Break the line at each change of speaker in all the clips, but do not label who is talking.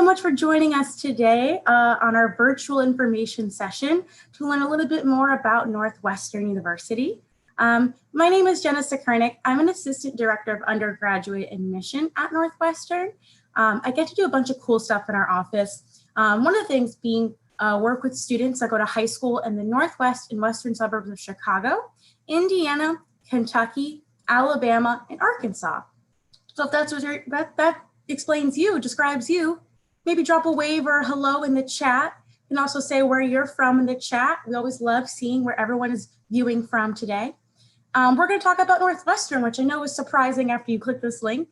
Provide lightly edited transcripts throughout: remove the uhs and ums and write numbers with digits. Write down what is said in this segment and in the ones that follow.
so much for joining us today on our virtual information session to learn a little bit more about Northwestern University. My name is Jenna Sekernick. I'm an assistant director of undergraduate admission at Northwestern. I get to do a bunch of cool stuff in our office. One of the things being work with students that go to high school in the Northwest and Western suburbs of Chicago, Indiana, Kentucky, Alabama, and Arkansas. So if that's what that explains you, describes you, maybe drop a wave or a hello in the chat. You can also say where you're from in the chat. We always love seeing where everyone is viewing from today. We're going to talk about Northwestern, which I know is surprising after you click this link.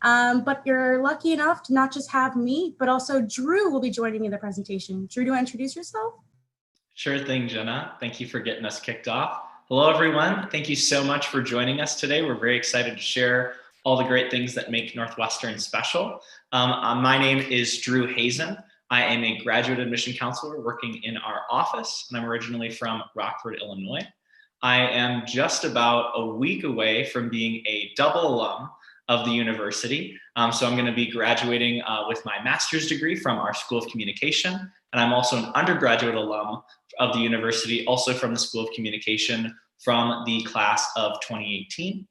But you're lucky enough to not just have me, but also Drew will be joining me in the presentation. Drew, do you want to introduce yourself?
Sure thing, Jenna. Thank you for getting us kicked off. Hello, everyone. Thank you so much for joining us today. We're very excited to share all the great things that make Northwestern special. My name is Drew Hazen. I am a graduate admission counselor working in our office, and I'm originally from Rockford, Illinois. I am just about a week away from being a double alum of the university. So I'm going to be graduating with my master's degree from our School of Communication, and I'm also an undergraduate alum of the university, also from the School of Communication from the class of 2018.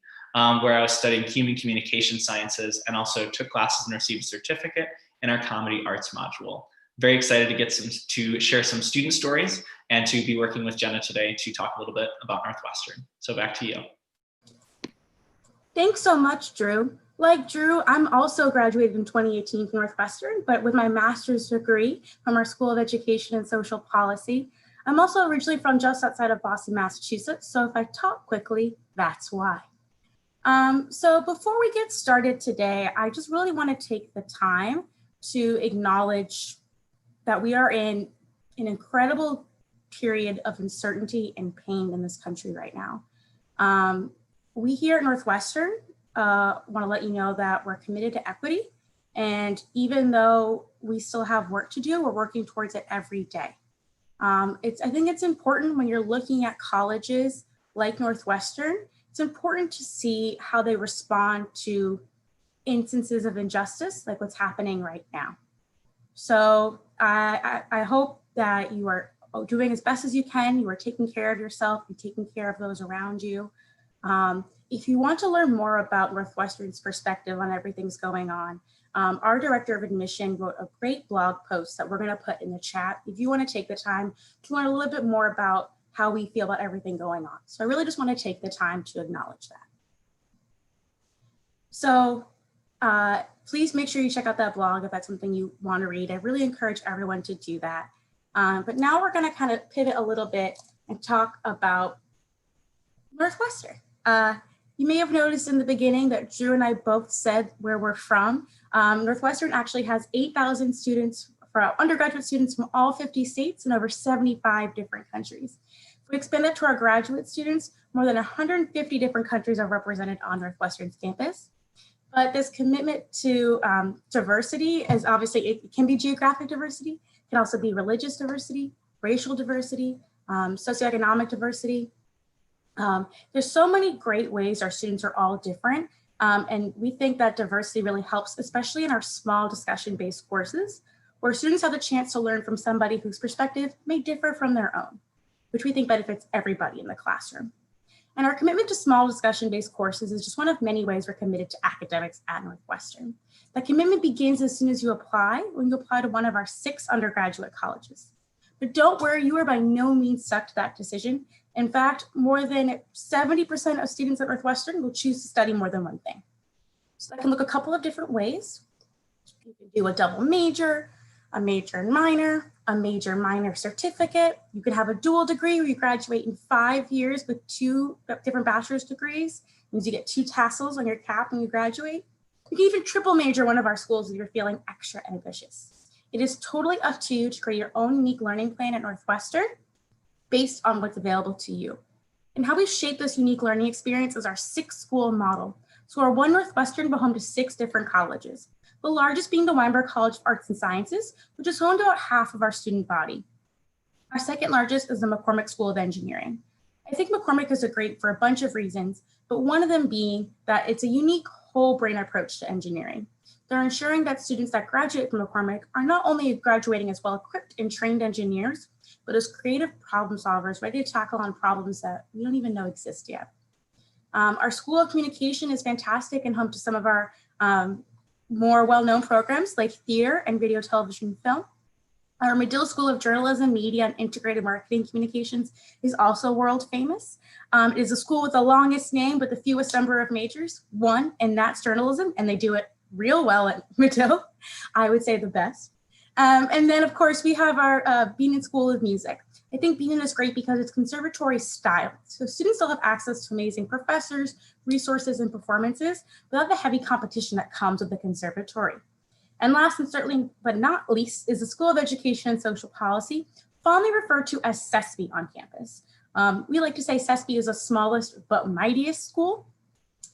Where I was studying human communication sciences and also took classes and received a certificate in our comedy arts module. Very excited to share some student stories and to be working with Jenna today to talk a little bit about Northwestern. So back to you.
Thanks so much, Drew. Like Drew, I'm also graduated in 2018 from Northwestern, but with my master's degree from our School of Education and Social Policy. I'm also originally from just outside of Boston, Massachusetts. So if I talk quickly, that's why. So before we get started today, I just really want to take the time to acknowledge that we are in an incredible period of uncertainty and pain in this country right now. We here at Northwestern want to let you know that we're committed to equity. And even though we still have work to do, we're working towards it every day. I think it's important when you're looking at colleges like Northwestern, it's important to see how they respond to instances of injustice like what's happening right now. So I hope that you are doing as best as you can. You are taking care of yourself, you're taking care of those around you. If you want to learn more about Northwestern's perspective on everything's going on, our director of admission wrote a great blog post that we're going to put in the chat if you want to take the time to learn a little bit more about how we feel about everything going on. So I really just want to take the time to acknowledge that. So please make sure you check out that blog if that's something you want to read. I really encourage everyone to do that. But now we're going to kind of pivot a little bit and talk about Northwestern. You may have noticed in the beginning that Drew and I both said where we're from. Northwestern actually has 8,000 students, for undergraduate students from all 50 states and over 75 different countries. If we expand that to our graduate students, more than 150 different countries are represented on Northwestern's campus. But this commitment to diversity is obviously, it can be geographic diversity, it can also be religious diversity, racial diversity, socioeconomic diversity. There's so many great ways our students are all different. And we think that diversity really helps, especially in our small discussion-based courses, where students have the chance to learn from somebody whose perspective may differ from their own, which we think benefits everybody in the classroom. And our commitment to small discussion-based courses is just one of many ways we're committed to academics at Northwestern. That commitment begins as soon as you apply, when you apply to one of our 6 undergraduate colleges. But don't worry, you are by no means stuck to that decision. In fact, more than 70% of students at Northwestern will choose to study more than one thing. So that can look a couple of different ways. You can do a double major, a major and minor, a major minor certificate. You could have a dual degree where you graduate in 5 years with 2 different bachelor's degrees. It means you get 2 tassels on your cap when you graduate. You can even triple major one of our schools if you're feeling extra ambitious. It is totally up to you to create your own unique learning plan at Northwestern based on what's available to you. And how we shape this unique learning experience is our 6-school model. So our one Northwestern will home to 6 different colleges. The largest being the Weinberg College of Arts and Sciences, which is home to about half of our student body. Our second largest is the McCormick School of Engineering. I think McCormick is great for a bunch of reasons, but one of them being that it's a unique whole brain approach to engineering. They're ensuring that students that graduate from McCormick are not only graduating as well-equipped and trained engineers, but as creative problem solvers ready to tackle on problems that we don't even know exist yet. Our School of Communication is fantastic and home to some of our more well-known programs like theater and video, television, film. Our Medill School of Journalism, Media, and Integrated Marketing Communications is also world famous. It is a school with the longest name but the fewest number of majors, one, and that's journalism, and they do it real well at Medill. I would say the best. And then, of course, we have our Beanan School of Music. I think Beanan is great because it's conservatory style. So students still have access to amazing professors, resources, and performances without the heavy competition that comes with the conservatory. And last and certainly but not least is the School of Education and Social Policy, fondly referred to as CESP on campus. We like to say CESP is the smallest but mightiest school.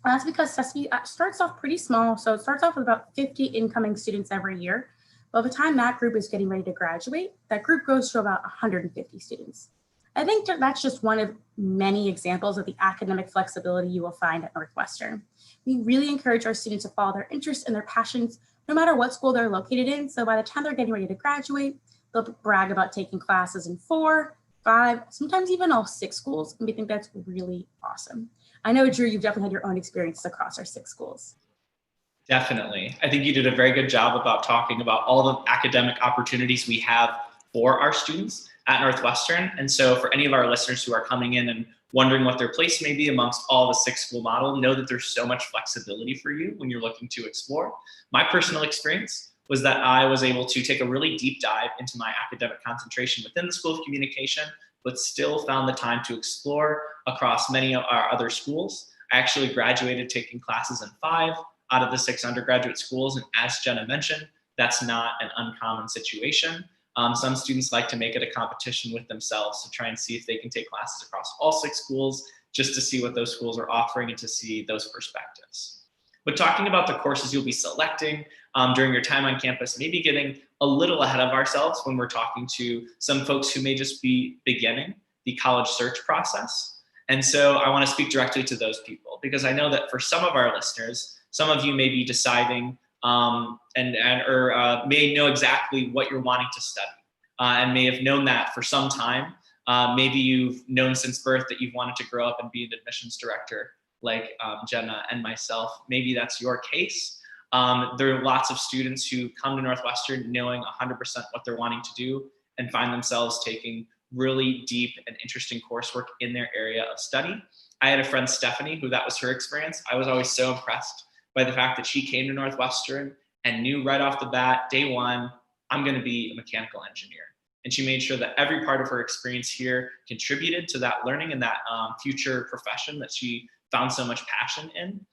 That's because CESP starts off pretty small. So it starts off with about 50 incoming students every year. By the time that group is getting ready to graduate, that group grows to about 150 students. I think that's just one of many examples of the academic flexibility you will find at Northwestern. We really encourage our students to follow their interests and their passions, no matter what school they're located in. So by the time they're getting ready to graduate, they'll brag about taking classes in 4, 5, sometimes even all 6 schools. And we think that's really awesome. I know, Drew, you've definitely had your own experiences across our 6 schools.
Definitely. I think you did a very good job about talking about all the academic opportunities we have for our students at Northwestern. And so for any of our listeners who are coming in and wondering what their place may be amongst all the 6-school model, know that there's so much flexibility for you when you're looking to explore. My personal experience was that I was able to take a really deep dive into my academic concentration within the School of Communication, but still found the time to explore across many of our other schools. I actually graduated taking classes in 5 out of the 6 undergraduate schools. And as Jenna mentioned, that's not an uncommon situation. Some students like to make it a competition with themselves to try and see if they can take classes across all 6 schools, just to see what those schools are offering and to see those perspectives. But talking about the courses you'll be selecting during your time on campus, maybe getting a little ahead of ourselves when we're talking to some folks who may just be beginning the college search process. And so I want to speak directly to those people, because I know that for some of our listeners, some of you may be deciding or may know exactly what you're wanting to study and may have known that for some time. Maybe you've known since birth that you've wanted to grow up and be an admissions director like Jenna and myself. Maybe that's your case. There are lots of students who come to Northwestern knowing 100% what they're wanting to do and find themselves taking really deep and interesting coursework in their area of study. I had a friend, Stephanie, who that was her experience. I was always so impressed by the fact that she came to Northwestern and knew right off the bat, day one, I'm going to be a mechanical engineer. And she made sure that every part of her experience here contributed to that learning and that future profession that she found so much passion in.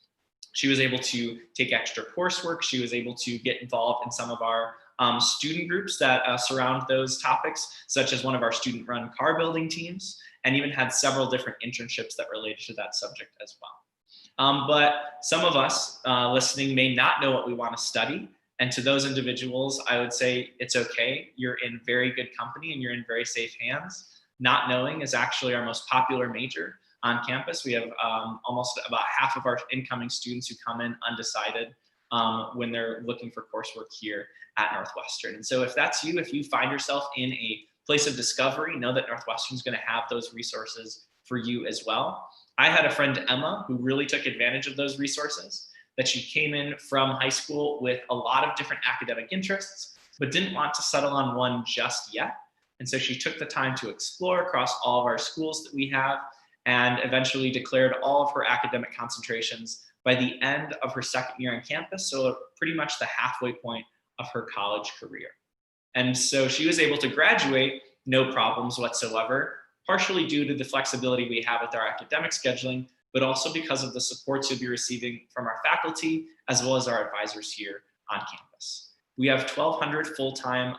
She was able to take extra coursework. She was able to get involved in some of our student groups that surround those topics, such as one of our student-run car building teams, and even had several different internships that related to that subject as well. But some of us listening may not know what we want to study. And to those individuals, I would say it's okay. You're in very good company and you're in very safe hands. Not knowing is actually our most popular major on campus. We have almost about half of our incoming students who come in undecided when they're looking for coursework here at Northwestern. And so if that's you, if you find yourself in a place of discovery, know that Northwestern is going to have those resources for you as well. I had a friend, Emma, who really took advantage of those resources, that she came in from high school with a lot of different academic interests, but didn't want to settle on one just yet. And so she took the time to explore across all of our schools that we have and eventually declared all of her academic concentrations by the end of her second year on campus, so pretty much the halfway point of her college career. And so she was able to graduate no problems whatsoever, partially due to the flexibility we have with our academic scheduling, but also because of the supports you'll be receiving from our faculty, as well as our advisors here on campus. We have 1,200 full-time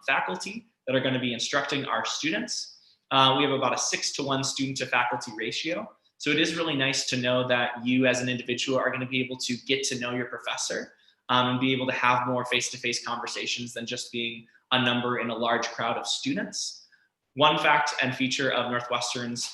faculty that are going to be instructing our students. We have about a 6-to-1 student to faculty ratio. So it is really nice to know that you as an individual are going to be able to get to know your professor and be able to have more face-to-face conversations than just being a number in a large crowd of students. One fact and feature of Northwestern's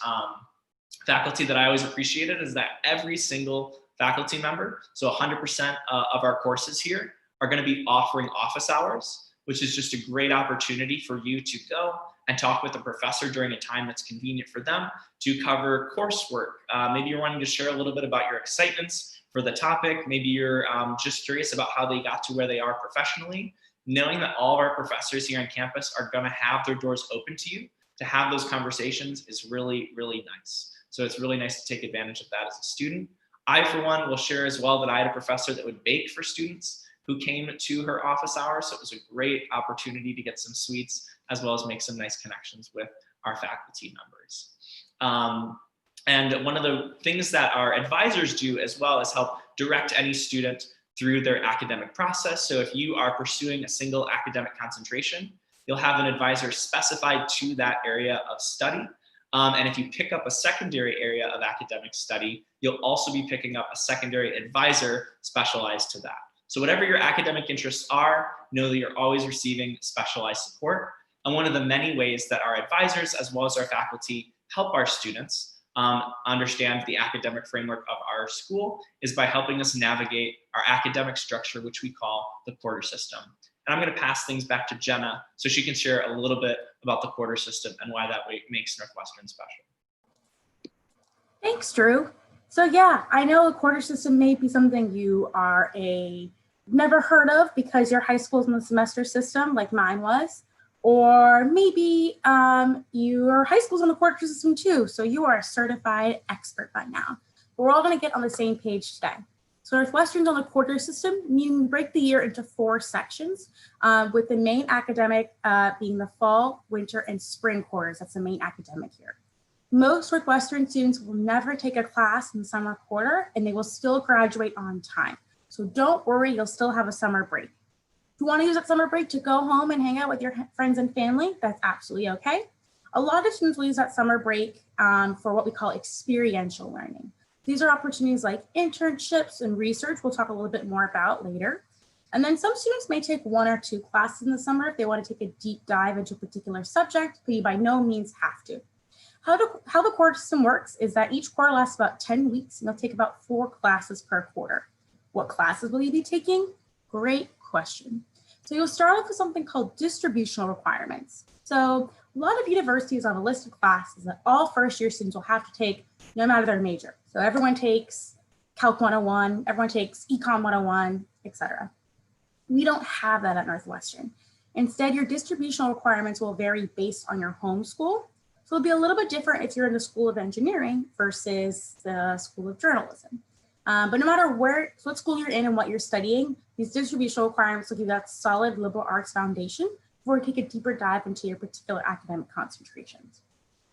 faculty that I always appreciated is that every single faculty member, so 100% of our courses here, are going to be offering office hours, which is just a great opportunity for you to go and talk with a professor during a time that's convenient for them to cover coursework. Maybe you're wanting to share a little bit about your excitements for the topic. Maybe you're just curious about how they got to where they are professionally. Knowing that all of our professors here on campus are going to have their doors open to you to have those conversations is really, really nice. So it's really nice to take advantage of that as a student. I, for one, will share as well that I had a professor that would bake for students who came to her office hours. So it was a great opportunity to get some sweets as well as make some nice connections with our faculty members. And one of the things that our advisors do as well is help direct any student through their academic process. So if you are pursuing a single academic concentration, you'll have an advisor specified to that area of study. And if you pick up a secondary area of academic study, you'll also be picking up a secondary advisor specialized to that. So whatever your academic interests are, know that you're always receiving specialized support. And one of the many ways that our advisors, as well as our faculty, help our students understand the academic framework of our school is by helping us navigate our academic structure, which we call the quarter system. And I'm going to pass things back to Jenna so she can share a little bit about the quarter system and why that makes Northwestern special.
Thanks, Drew. So yeah, I know a quarter system may be something you are never heard of because your high school is in the semester system like mine was, or maybe your high school's on the quarter system too, so you are a certified expert by now. But we're all going to get on the same page today. So Northwestern's on the quarter system, meaning we break the year into 4 sections, with the main academic being the fall, winter, and spring quarters. That's the main academic year. Most Northwestern students will never take a class in the summer quarter, and they will still graduate on time. So don't worry, you'll still have a summer break. If you want to use that summer break to go home and hang out with your friends and family, that's absolutely okay. A lot of students will use that summer break for what we call experiential learning. These are opportunities like internships and research we'll talk a little bit more about later. And then some students may take 1 or 2 classes in the summer if they want to take a deep dive into a particular subject, but you by no means have to. How the quarter system works is that each quarter lasts about 10 weeks and you'll take about 4 classes per quarter. What classes will you be taking? Great question. So you'll start off with something called distributional requirements. So a lot of universities have a list of classes that all first-year students will have to take no matter their major. So everyone takes Calc 101, everyone takes Econ 101, etc. We don't have that at Northwestern. Instead, your distributional requirements will vary based on your home school. So it'll be a little bit different if you're in the School of Engineering versus the School of Journalism. But no matter what school you're in and what you're studying, these distributional requirements will give you that solid liberal arts foundation before you take a deeper dive into your particular academic concentrations.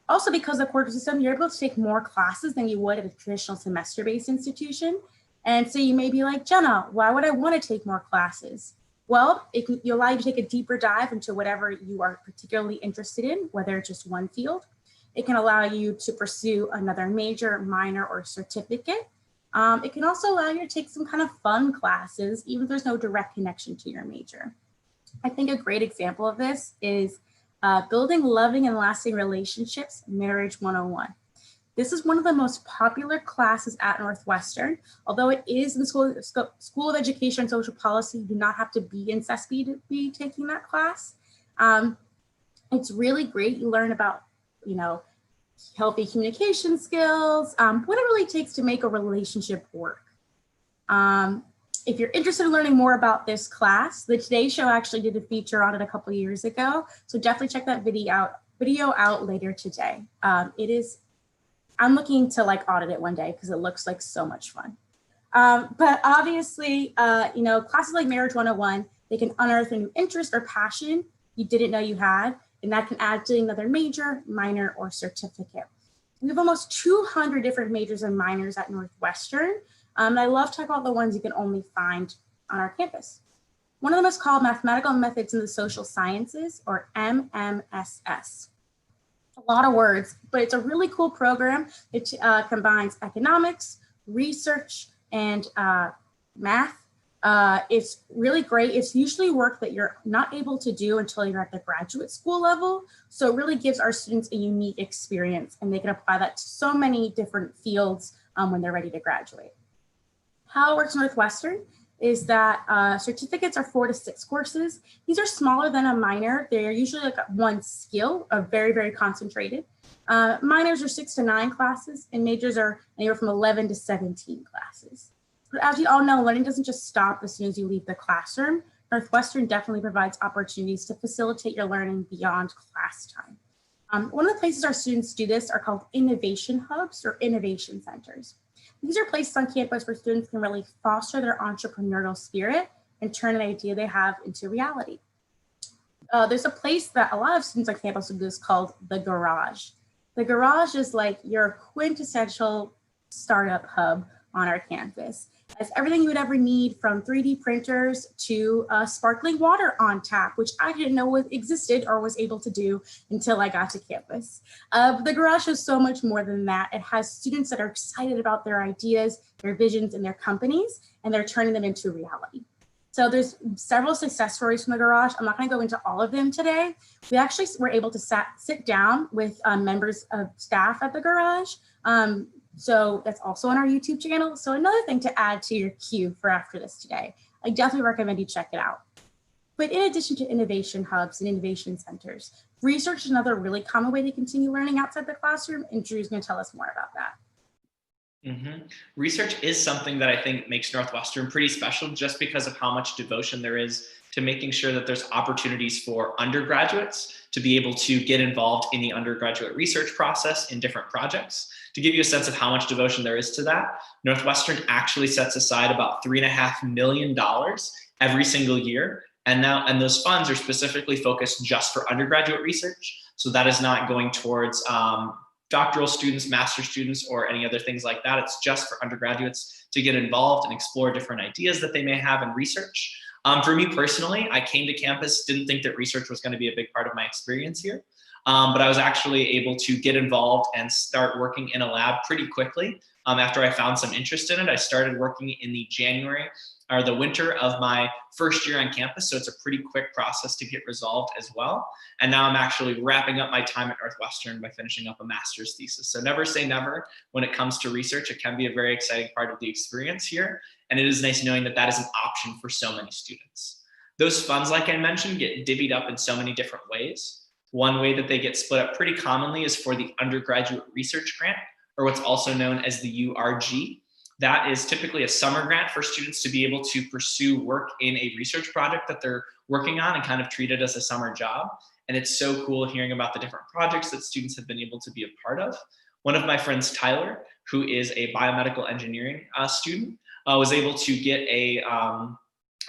Also, because of the quarter system, you're able to take more classes than you would at a traditional semester-based institution. And so you may be like, Jenna, why would I want to take more classes? Well, it can allow you to take a deeper dive into whatever you are particularly interested in, whether it's just one field. It can allow you to pursue another major, minor, or certificate. It can also allow you to take some kind of fun classes, even if there's no direct connection to your major. I think a great example of this is Building Loving and Lasting Relationships, Marriage 101. This is one of the most popular classes at Northwestern. Although it is in the School of Education and Social Policy, you do not have to be in CESP to be taking that class. It's really great. You learn about, healthy communication skills, what it really takes to make a relationship work. If you're interested in learning more about this class, the Today Show actually did a feature on it a couple of years ago. So definitely check that video out later today. I'm looking to audit it one day because it looks like so much fun. But obviously, classes like Marriage 101, they can unearth a new interest or passion you didn't know you had, and that can add to another major, minor, or certificate. We have almost 200 different majors and minors at Northwestern. And I love to talk about the ones you can only find on our campus. One of them is called Mathematical Methods in the Social Sciences, or MMSS. A lot of words, but it's a really cool program. It combines economics, research, and math. It's really great. It's usually work that you're not able to do until you're at the graduate school level. So it really gives our students a unique experience, and they can apply that to so many different fields when they're ready to graduate. How it works in Northwestern is that certificates are 4 to 6 courses. These are smaller than a minor. They're usually like one skill, very, very concentrated. Minors are 6 to 9 classes, and majors are anywhere from 11 to 17 classes. But as you all know, learning doesn't just stop as soon as you leave the classroom. Northwestern definitely provides opportunities to facilitate your learning beyond class time. One of the places our students do this are called innovation hubs or innovation centers. These are places on campus where students can really foster their entrepreneurial spirit and turn an idea they have into reality. There's a place that a lot of students on campus do this called the garage. The garage is like your quintessential startup hub on our campus. It's everything you would ever need, from 3D printers to sparkling water on tap, which I didn't know existed or was able to do until I got to campus. The garage is so much more than that. It has students that are excited about their ideas, their visions, and their companies, and they're turning them into reality. So there's several success stories from the garage. I'm not going to go into all of them today. We actually were able to sit down with members of staff at the garage. So that's also on our YouTube channel. So another thing to add to your queue for after this today. I definitely recommend you check it out. But in addition to innovation hubs and innovation centers, research is another really common way to continue learning outside the classroom, and Drew's going to tell us more about that.
Research is something that I think makes Northwestern pretty special, just because of how much devotion there is to making sure that there's opportunities for undergraduates to be able to get involved in the undergraduate research process in different projects. To give you a sense of how much devotion there is to that, Northwestern actually sets aside about $3.5 million every single year. And those funds are specifically focused just for undergraduate research. So that is not going towards doctoral students, master students, or any other things like that. It's just for undergraduates to get involved and explore different ideas that they may have in research. For me personally, I came to campus, didn't think that research was going to be a big part of my experience here. But I was actually able to get involved and start working in a lab pretty quickly. After I found some interest in it, I started working in the winter of my first year on campus. So it's a pretty quick process to get resolved as well. And now I'm actually wrapping up my time at Northwestern by finishing up a master's thesis. So never say never when it comes to research. It can be a very exciting part of the experience here. And it is nice knowing that that is an option for so many students. Those funds, like I mentioned, get divvied up in so many different ways. One way that they get split up pretty commonly is for the Undergraduate Research Grant, or what's also known as the URG. That is typically a summer grant for students to be able to pursue work in a research project that they're working on and kind of treat it as a summer job. And it's so cool hearing about the different projects that students have been able to be a part of. One of my friends, Tyler, who is a biomedical engineering student, was able to get a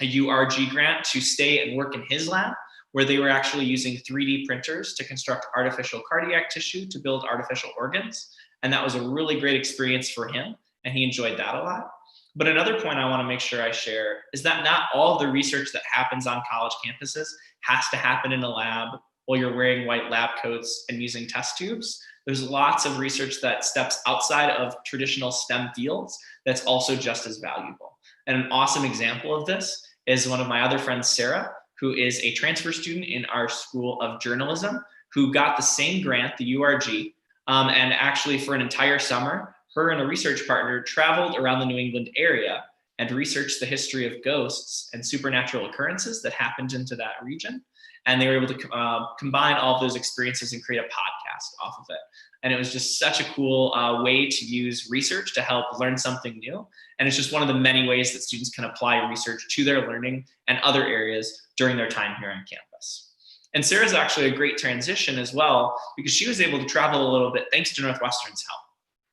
URG grant to stay and work in his lab, where they were actually using 3D printers to construct artificial cardiac tissue to build artificial organs. And that was a really great experience for him, and he enjoyed that a lot. But another point I want to make sure I share is that not all the research that happens on college campuses has to happen in a lab while you're wearing white lab coats and using test tubes. There's lots of research that steps outside of traditional STEM fields that's also just as valuable. And an awesome example of this is one of my other friends, Sarah, who is a transfer student in our School of Journalism, who got the same grant, the URG, and actually for an entire summer, her and a research partner traveled around the New England area and researched the history of ghosts and supernatural occurrences that happened into that region. And they were able to combine all of those experiences and create a podcast off of it. And it was just such a cool way to use research to help learn something new. And it's just one of the many ways that students can apply research to their learning and other areas during their time here on campus. And Sarah's actually a great transition as well, because she was able to travel a little bit thanks to Northwestern's help.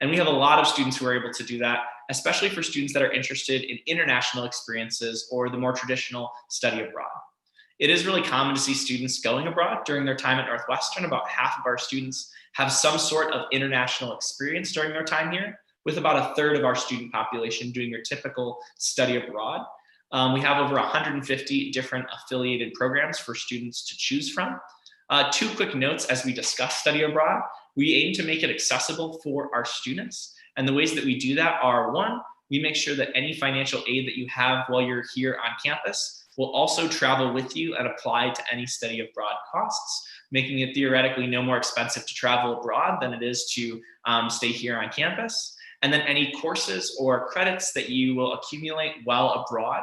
And we have a lot of students who are able to do that, especially for students that are interested in international experiences or the more traditional study abroad. It is really common to see students going abroad during their time at Northwestern. About half of our students have some sort of international experience during their time here, with about a third of our student population doing your typical study abroad. We have over 150 different affiliated programs for students to choose from. Two quick notes as we discuss study abroad. We aim to make it accessible for our students. And the ways that we do that are, one, we make sure that any financial aid that you have while you're here on campus will also travel with you and apply to any study abroad costs, making it theoretically no more expensive to travel abroad than it is to stay here on campus. And then any courses or credits that you will accumulate while abroad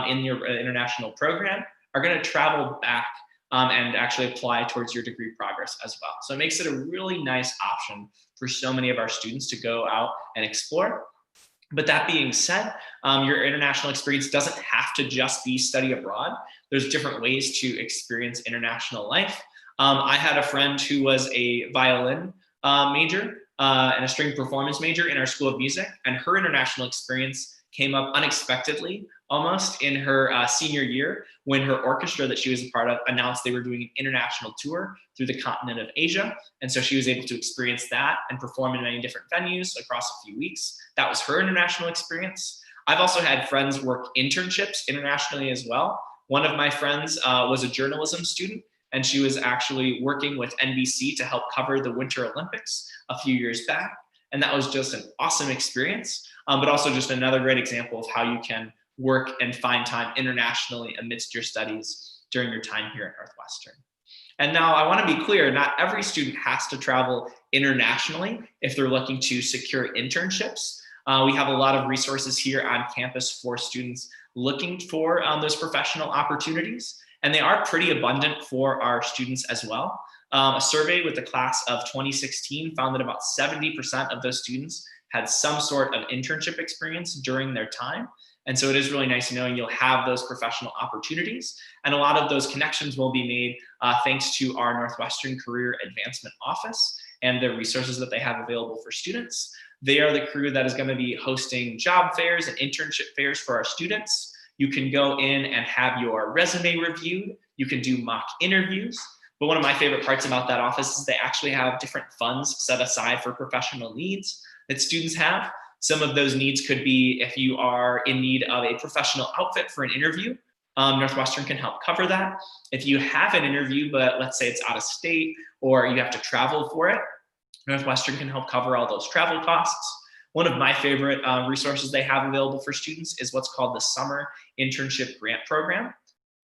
in your international program are going to travel back and actually apply towards your degree progress as well. So it makes it a really nice option for so many of our students to go out and explore. But that being said, your international experience doesn't have to just be study abroad. There's different ways to experience international life. I had a friend who was a violin major and a string performance major in our School of Music, and her international experience came up unexpectedly almost in her senior year when her orchestra that she was a part of announced they were doing an international tour through the continent of Asia. And so she was able to experience that and perform in many different venues across a few weeks. That was her international experience. I've also had friends work internships internationally as well. One of my friends was a journalism student, and she was actually working with NBC to help cover the Winter Olympics a few years back. And that was just an awesome experience, but also just another great example of how you can work and find time internationally amidst your studies during your time here at Northwestern. And now I want to be clear, not every student has to travel internationally if they're looking to secure internships. We have a lot of resources here on campus for students looking for those professional opportunities, and they are pretty abundant for our students as well. A survey with the class of 2016 found that about 70% of those students had some sort of internship experience during their time. And so it is really nice knowing you'll have those professional opportunities. And a lot of those connections will be made thanks to our Northwestern Career Advancement Office and the resources that they have available for students. They are the crew that is going to be hosting job fairs and internship fairs for our students. You can go in and have your resume reviewed. You can do mock interviews. But one of my favorite parts about that office is they actually have different funds set aside for professional needs that students have. Some of those needs could be if you are in need of a professional outfit for an interview, Northwestern can help cover that. If you have an interview, but let's say it's out of state or you have to travel for it, Northwestern can help cover all those travel costs. One of my favorite resources they have available for students is what's called the Summer Internship Grant Program,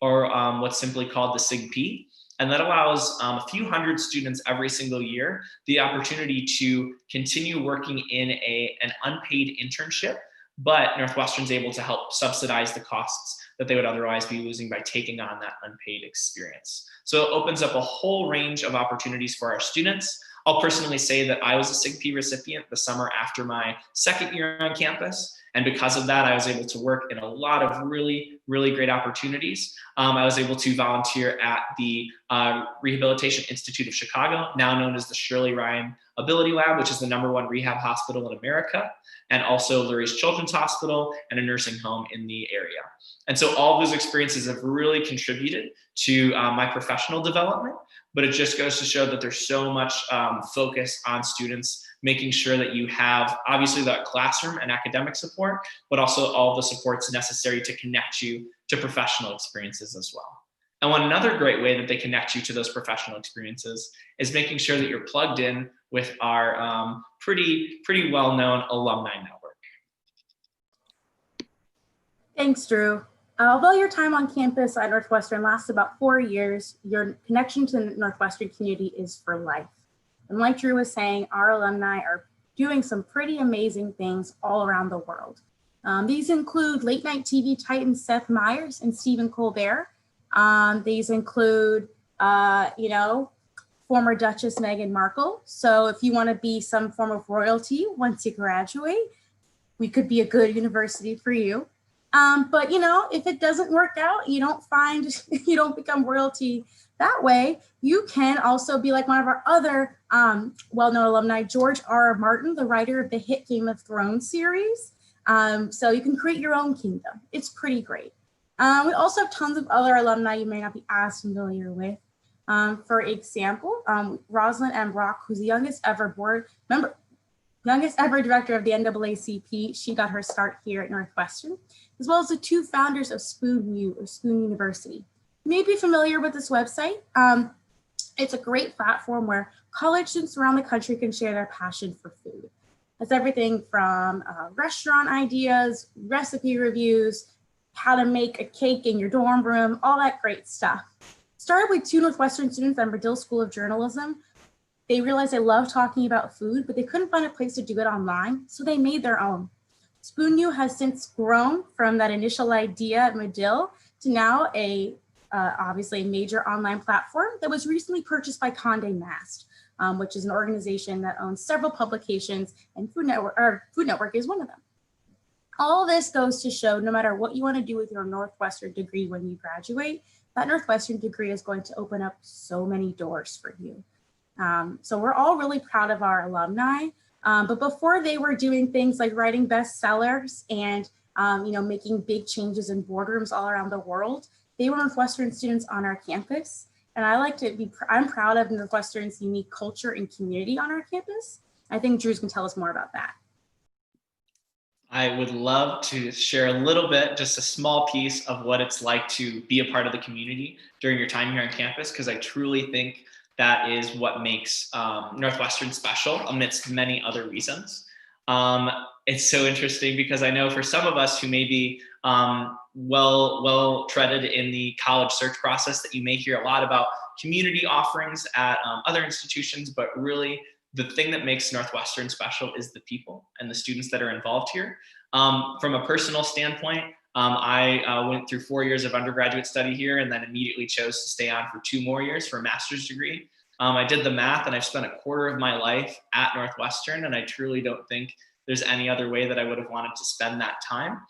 or what's simply called the SIGP. And that allows a few hundred students every single year the opportunity to continue working in an unpaid internship, but Northwestern's able to help subsidize the costs that they would otherwise be losing by taking on that unpaid experience. So it opens up a whole range of opportunities for our students. I'll personally say that I was a SIGP recipient the summer after my second year on campus. And because of that, I was able to work in a lot of really, really great opportunities. I was able to volunteer at the Rehabilitation Institute of Chicago, now known as the Shirley Ryan Ability Lab, which is the #1 rehab hospital in America, and also Lurie's Children's Hospital and a nursing home in the area. And so all those experiences have really contributed to my professional development, but it just goes to show that there's so much focus on students making sure that you have obviously that classroom and academic support, but also all the supports necessary to connect you to professional experiences as well. And one another great way that they connect you to those professional experiences is making sure that you're plugged in with our pretty well-known alumni network.
Thanks, Drew. Although your time on campus at Northwestern lasts about 4 years, your connection to the Northwestern community is for life. And like Drew was saying, our alumni are doing some pretty amazing things all around the world. These include late night TV titans Seth Meyers and Stephen Colbert. These include, former Duchess Meghan Markle. So if you want to be some form of royalty once you graduate, we could be a good university for you. But if it doesn't work out, you don't become royalty that way, you can also be like one of our other well-known alumni, George R.R. Martin, the writer of the hit Game of Thrones series. So you can create your own kingdom. It's pretty great. We also have tons of other alumni you may not be as familiar with. For example, Rosalind M. Brock, who's the youngest ever director of the NAACP. She got her start here at Northwestern, as well as the 2 founders of Spoon U, or Spoon University. You may be familiar with this website. It's a great platform where college students around the country can share their passion for food. That's everything from restaurant ideas, recipe reviews, how to make a cake in your dorm room, all that great stuff. Started with 2 Northwestern students at Medill School of Journalism. They realized they loved talking about food, but they couldn't find a place to do it online, so they made their own. Spoon U has since grown from that initial idea at Medill to now obviously a major online platform that was recently purchased by Condé Nast, which is an organization that owns several publications, and Food Network is one of them. All this goes to show no matter what you want to do with your Northwestern degree when you graduate, that Northwestern degree is going to open up so many doors for you. So we're all really proud of our alumni, but before they were doing things like writing bestsellers and making big changes in boardrooms all around the world, they were Northwestern students on our campus. And I'm proud of Northwestern's unique culture and community on our campus. I think Drew's can tell us more about that.
I would love to share a little bit, just a small piece of what it's like to be a part of the community during your time here on campus, because I truly think that is what makes Northwestern special amidst many other reasons. It's so interesting because I know for some of us who may be well treaded in the college search process, that you may hear a lot about community offerings at other institutions, but really the thing that makes Northwestern special is the people and the students that are involved here. From a personal standpoint, I went through 4 years of undergraduate study here and then immediately chose to stay on for 2 more years for a master's degree. I did the math and I've spent a quarter of my life at Northwestern, and I truly don't think there's any other way that I would have wanted to spend that time.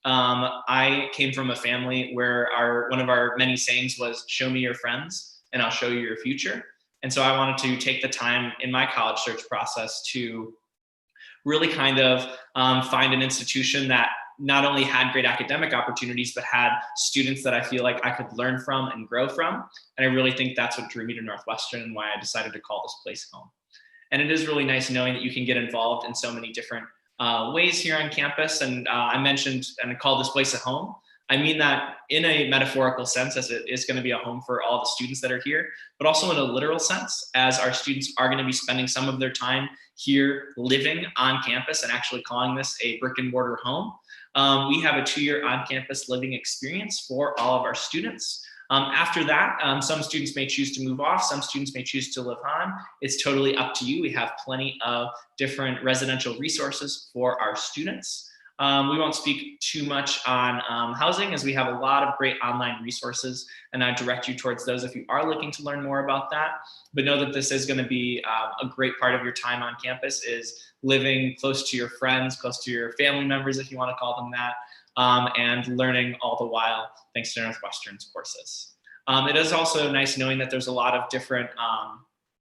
I came from a family where one of our many sayings was, "Show me your friends and I'll show you your future." And so I wanted to take the time in my college search process to really kind of find an institution that not only had great academic opportunities, but had students that I feel like I could learn from and grow from. And I really think that's what drew me to Northwestern and why I decided to call this place home. And it is really nice knowing that you can get involved in so many different ways here on campus. And I mentioned and I called this place a home. I mean that in a metaphorical sense, as it is going to be a home for all the students that are here, but also in a literal sense, as our students are going to be spending some of their time here living on campus and actually calling this a brick and mortar home. We have a 2-year on-campus living experience for all of our students. After that, some students may choose to move off, some students may choose to live on. It's totally up to you. We have plenty of different residential resources for our students. We won't speak too much on housing, as we have a lot of great online resources, and I direct you towards those if you are looking to learn more about that. But know that this is going to be a great part of your time on campus, is living close to your friends, close to your family members, if you want to call them that, and learning all the while thanks to Northwestern's courses. It is also nice knowing that there's a lot of different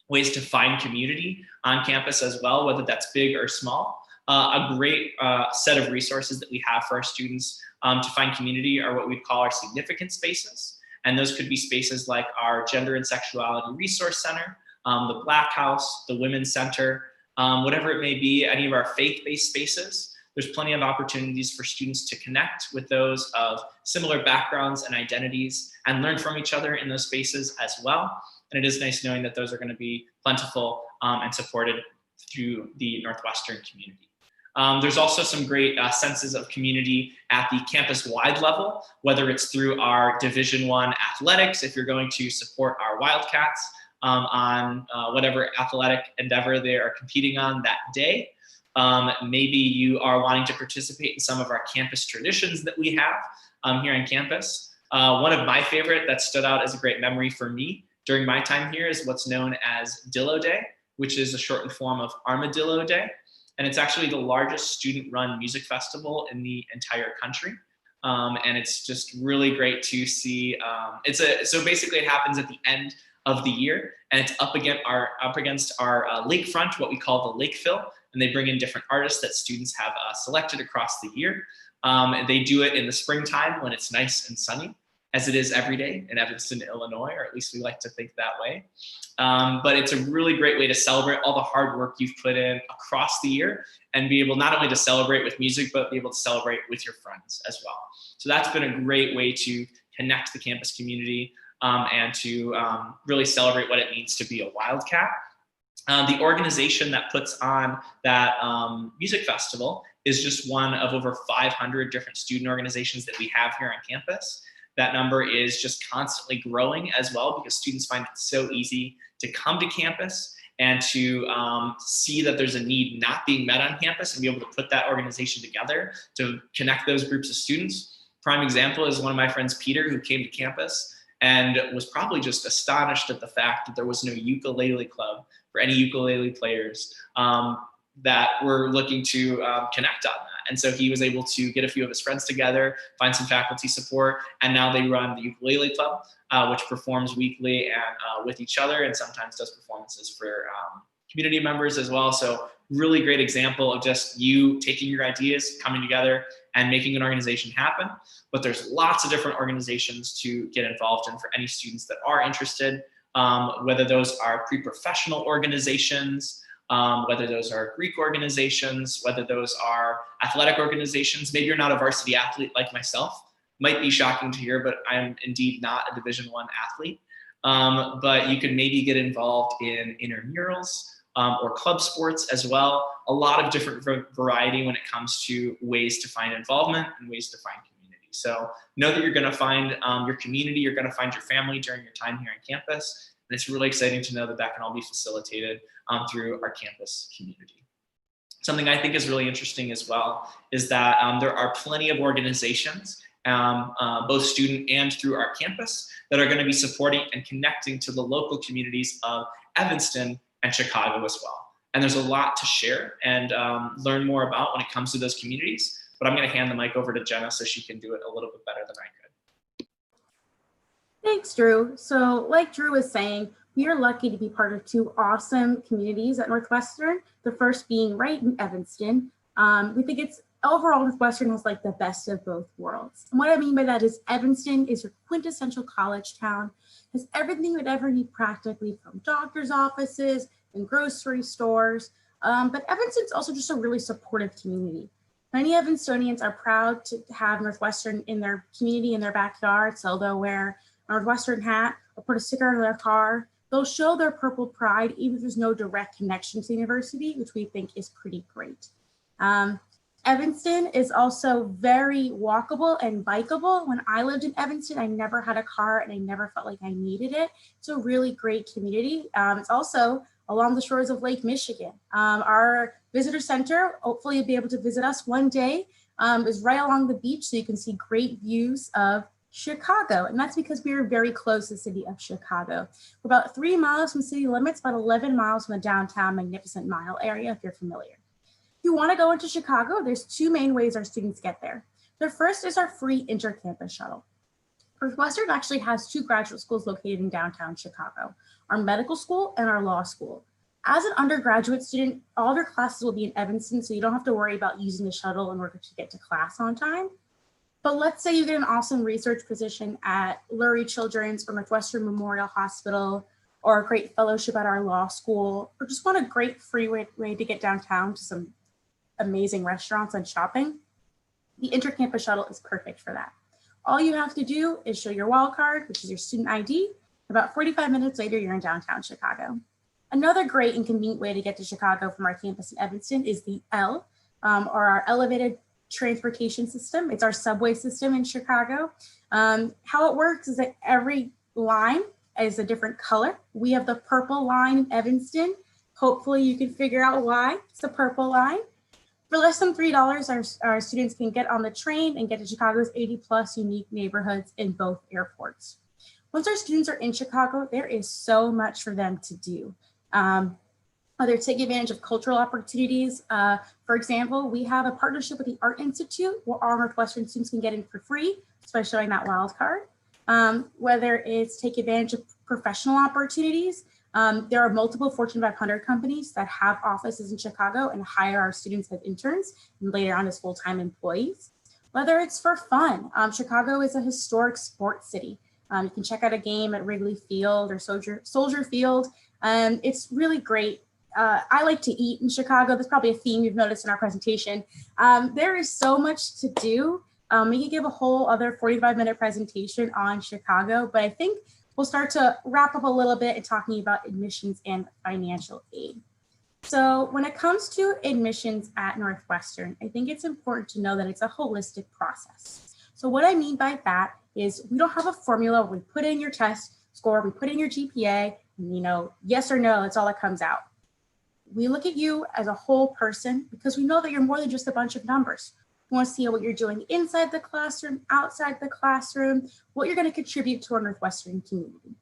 ways to find community on campus as well, whether that's big or small. A great set of resources that we have for our students to find community are what we'd call our significant spaces. And those could be spaces like our Gender and Sexuality Resource Center, the Black House, the Women's Center, whatever it may be, any of our faith-based spaces. There's plenty of opportunities for students to connect with those of similar backgrounds and identities and learn from each other in those spaces as well. And it is nice knowing that those are going to be plentiful and supported through the Northwestern community. There's also some great senses of community at the campus-wide level, whether it's through our Division I athletics, if you're going to support our Wildcats on whatever athletic endeavor they are competing on that day. Maybe you are wanting to participate in some of our campus traditions that we have here on campus. One of my favorite that stood out as a great memory for me during my time here is what's known as Dillo Day, which is a shortened form of Armadillo Day. And it's actually the largest student-run music festival in the entire country. And it's just really great to see. So basically it happens at the end of the year, and it's up against our lakefront, what we call the Lakeville, and they bring in different artists that students have selected across the year. And they do it in the springtime when it's nice and sunny, as it is every day in Evanston, Illinois, or at least we like to think that way. But it's a really great way to celebrate all the hard work you've put in across the year and be able not only to celebrate with music, but be able to celebrate with your friends as well. So that's been a great way to connect the campus community and to really celebrate what it means to be a Wildcat. The organization that puts on that music festival is just one of over 500 different student organizations that we have here on campus. That number is just constantly growing as well, because students find it so easy to come to campus and to see that there's a need not being met on campus and be able to put that organization together to connect those groups of students. Prime example is one of my friends, Peter, who came to campus and was probably just astonished at the fact that there was no ukulele club for any ukulele players that were looking to connect on that. And so he was able to get a few of his friends together, find some faculty support, and now they run the ukulele club, which performs weekly and with each other, and sometimes does performances for community members as well. So really great example of just you taking your ideas, coming together, and making an organization happen. But there's lots of different organizations to get involved in for any students that are interested, whether those are pre-professional organizations, whether those are Greek organizations, whether those are athletic organizations. Maybe you're not a varsity athlete like myself. Might be shocking to hear, but I'm indeed not a Division I athlete. But you could maybe get involved in intramurals or club sports as well. A lot of different variety when it comes to ways to find involvement and ways to find community. So know that you're going to find your community, you're going to find your family during your time here on campus. And it's really exciting to know that that can all be facilitated through our campus community. Something I think is really interesting as well is that there are plenty of organizations, both student and through our campus, that are going to be supporting and connecting to the local communities of Evanston and Chicago as well. And there's a lot to share and learn more about when it comes to those communities. But I'm going to hand the mic over to Jenna so she can do it a little bit better than I could.
Thanks, Drew. So like Drew was saying, we are lucky to be part of two awesome communities at Northwestern, the first being right in Evanston. We think it's overall Northwestern has like the best of both worlds. And what I mean by that is Evanston is your quintessential college town, has everything you'd ever need practically, from doctor's offices and grocery stores. But Evanston's also just a really supportive community. Many Evansonians are proud to have Northwestern in their community, in their backyard, so they'll wear a Northwestern hat or put a sticker on their car. They'll show their purple pride, even if there's no direct connection to the university, which we think is pretty great. Evanston is also very walkable and bikeable. When I lived in Evanston, I never had a car and I never felt like I needed it. It's a really great community. It's also along the shores of Lake Michigan. Our visitor center, hopefully you'll be able to visit us one day, is right along the beach, so you can see great views of Chicago. And that's because we are very close to the city of Chicago. We're about 3 miles from city limits, about 11 miles from the downtown Magnificent Mile area, if you're familiar. If you want to go into Chicago, there's two main ways our students get there. The first is our free inter-campus shuttle. Northwestern actually has two graduate schools located in downtown Chicago, our medical school and our law school. As an undergraduate student, all of your classes will be in Evanston, so you don't have to worry about using the shuttle in order to get to class on time. But let's say you get an awesome research position at Lurie Children's or Northwestern Memorial Hospital, or a great fellowship at our law school, or just want a great free way to get downtown to some amazing restaurants and shopping. The inter-campus shuttle is perfect for that. All you have to do is show your wall card, which is your student ID. About 45 minutes later, you're in downtown Chicago. Another great and convenient way to get to Chicago from our campus in Evanston is the L, or our elevated transportation system. It's our subway system in Chicago. How it works is that every line is a different color. We have the purple line in Evanston. Hopefully you can figure out why it's the purple line. For less than $3, our students can get on the train and get to Chicago's 80+ unique neighborhoods in both airports. Once our students are in Chicago, there is so much for them to do. Whether take advantage of cultural opportunities. For example, we have a partnership with the Art Institute where all Northwestern students can get in for free just by showing that wild card. Whether it's take advantage of professional opportunities. There are multiple Fortune 500 companies that have offices in Chicago and hire our students as interns and later on as full-time employees. Whether it's for fun, Chicago is a historic sports city. You can check out a game at Wrigley Field or Soldier Field. It's really great. I like to eat in Chicago. That's probably a theme you've noticed in our presentation. There is so much to do. We can give a whole other 45-minute presentation on Chicago, but I think we'll start to wrap up a little bit in talking about admissions and financial aid. So when it comes to admissions at Northwestern, I think it's important to know that it's a holistic process. So what I mean by that is we don't have a formula where we put in your test score, we put in your GPA, and yes or no, that's all that comes out. We look at you as a whole person because we know that you're more than just a bunch of numbers. We want to see what you're doing inside the classroom, outside the classroom, what you're going to contribute to our Northwestern community.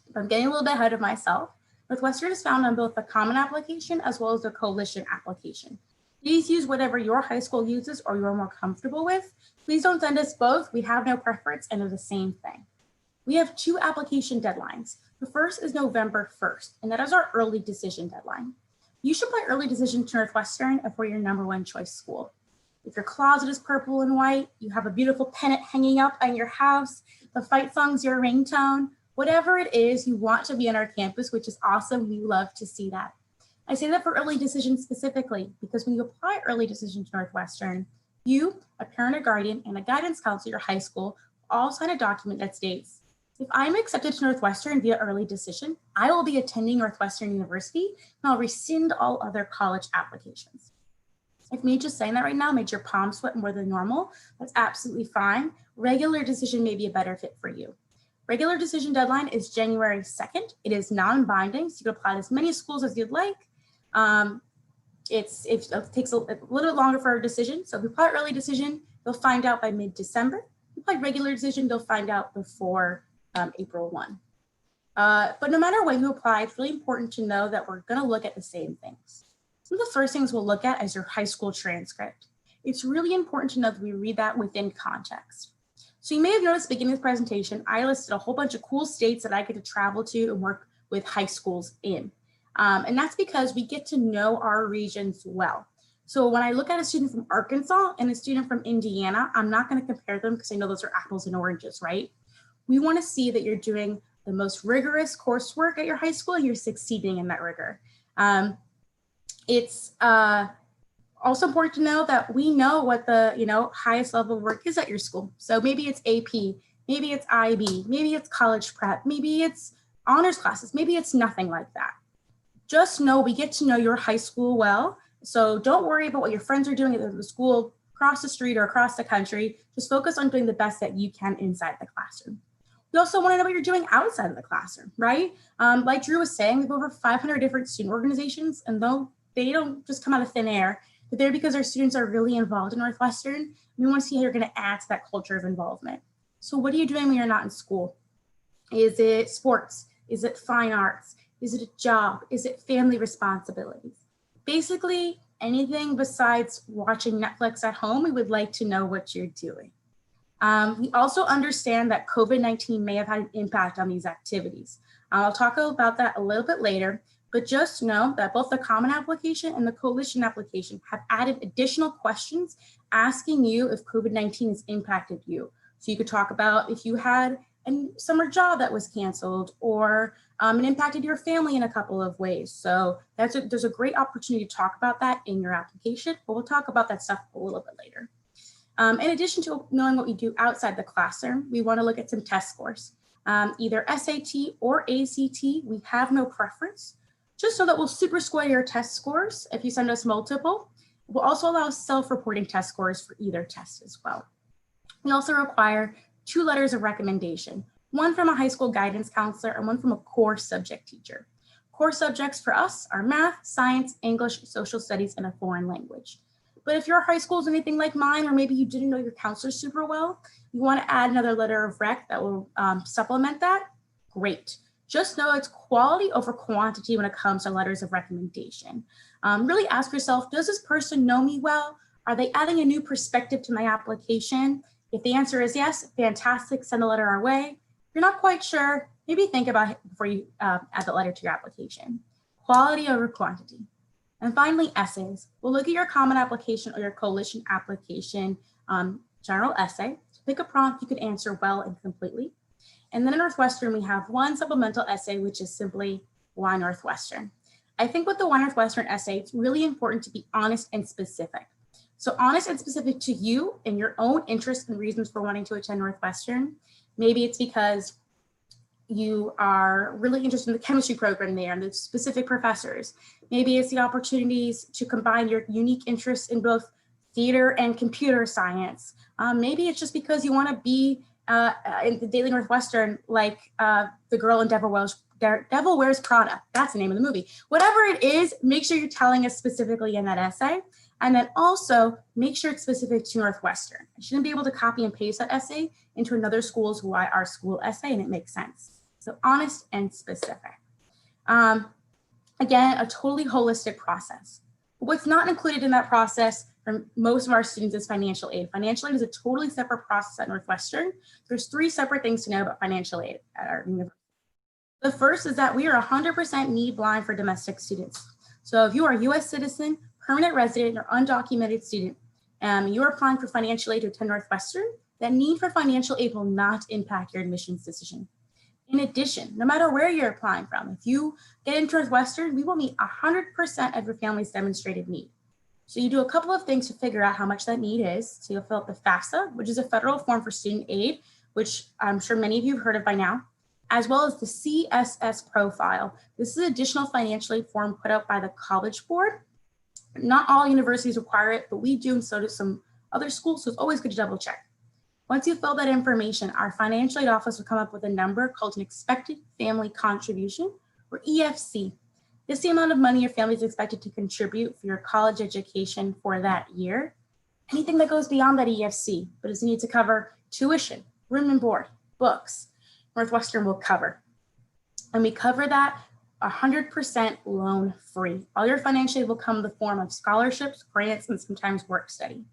If I'm getting a little bit ahead of myself, Northwestern is found on both the Common Application as well as the Coalition Application. Please use whatever your high school uses or you're more comfortable with. Please don't send us both. We have no preference and they're the same thing. We have 2 application deadlines. The first is November 1st, and that is our early decision deadline. You should apply early decision to Northwestern for your #1 choice school. If your closet is purple and white, you have a beautiful pennant hanging up on your house, the fight song's your ringtone, whatever it is, you want to be on our campus, which is awesome. We love to see that. I say that for early decision specifically because when you apply early decision to Northwestern, you, a parent or guardian, and a guidance counselor at your high school all sign a document that states, if I'm accepted to Northwestern via early decision, I will be attending Northwestern University and I'll rescind all other college applications. If me just saying that right now made your palms sweat more than normal, that's absolutely fine. Regular decision may be a better fit for you. Regular decision deadline is January 2nd. It is non-binding, so you can apply to as many schools as you'd like. It takes a little bit longer for a decision. So if you apply early decision, you'll find out by mid-December. If you apply regular decision, you'll find out before April 1. But no matter when you apply, it's really important to know that we're going to look at the same things. Some of the first things we'll look at is your high school transcript. It's really important to know that we read that within context. So you may have noticed at the beginning of the presentation, I listed a whole bunch of cool states that I get to travel to and work with high schools in. And that's because we get to know our regions well. So when I look at a student from Arkansas and a student from Indiana, I'm not going to compare them because I know those are apples and oranges, right? We want to see that you're doing the most rigorous coursework at your high school and you're succeeding in that rigor. It's also important to know that we know what the highest level of work is at your school. So maybe it's AP, maybe it's IB, maybe it's college prep, maybe it's honors classes, maybe it's nothing like that. Just know we get to know your high school well. So don't worry about what your friends are doing at the school across the street or across the country. Just focus on doing the best that you can inside the classroom. We also want to know what you're doing outside of the classroom, right? Like Drew was saying, we have over 500 different student organizations, and though they don't just come out of thin air, but they're because our students are really involved in Northwestern. We want to see how you're going to add to that culture of involvement. So what are you doing when you're not in school? Is it sports? Is it fine arts? Is it a job? Is it family responsibilities? Basically, anything besides watching Netflix at home, we would like to know what you're doing. We also understand that COVID-19 may have had an impact on these activities. I'll talk about that a little bit later, but just know that both the Common Application and the Coalition Application have added additional questions asking you if COVID-19 has impacted you. So you could talk about if you had a summer job that was canceled or it impacted your family in a couple of ways. So there's a great opportunity to talk about that in your application, but we'll talk about that stuff a little bit later. In addition to knowing what we do outside the classroom, we want to look at some test scores. Either SAT or ACT, we have no preference. Just so that we'll super score your test scores if you send us multiple. We'll also allow self-reporting test scores for either test as well. We also require 2 letters of recommendation, one from a high school guidance counselor and one from a core subject teacher. Core subjects for us are math, science, English, social studies, and a foreign language. But if your high school is anything like mine, or maybe you didn't know your counselor super well, you want to add another letter of rec that will supplement that, great. Just know it's quality over quantity when it comes to letters of recommendation. Really ask yourself, does this person know me well? Are they adding a new perspective to my application? If the answer is yes, fantastic, send a letter our way. If you're not quite sure, maybe think about it before you add the letter to your application. Quality over quantity. And finally, essays. We'll look at your Common Application or your Coalition Application general essay. So pick a prompt you could answer well and completely. And then in Northwestern, we have one supplemental essay, which is simply why Northwestern. I think with the why Northwestern essay, it's really important to be honest and specific. So honest and specific to you and your own interests and reasons for wanting to attend Northwestern. Maybe it's because you are really interested in the chemistry program there and the specific professors. Maybe it's the opportunities to combine your unique interests in both theater and computer science. Maybe it's just because you want to be in the Daily Northwestern like the girl in Deborah Devil Wears Prada. That's the name of the movie. Whatever it is, make sure you're telling us specifically in that essay. And then also make sure it's specific to Northwestern. I shouldn't be able to copy and paste that essay into another school's why our school essay, and it makes sense. So honest and specific. Again, a totally holistic process. But what's not included in that process for most of our students is financial aid. Financial aid is a totally separate process at Northwestern. There's 3 separate things to know about financial aid at our university. The first is that we are 100% need blind for domestic students. So if you are a US citizen, permanent resident, or undocumented student, you're applying for financial aid to attend Northwestern, that need for financial aid will not impact your admissions decision. In addition, no matter where you're applying from, if you get into Northwestern, we will meet 100% of your family's demonstrated need. So you do a couple of things to figure out how much that need is. So you'll fill out the FAFSA, which is a federal form for student aid, which I'm sure many of you have heard of by now, as well as the CSS profile. This is an additional financial aid form put out by the College Board. Not all universities require it, but we do, and so do some other schools, so it's always good to double check. Once you fill that information, our financial aid office will come up with a number called an expected family contribution, or EFC. This is the amount of money your family is expected to contribute for your college education for that year. Anything that goes beyond that EFC, but does need to cover tuition, room and board, books, Northwestern will cover. And we cover that 100% loan free. All your financial aid will come in the form of scholarships, grants, and sometimes work study.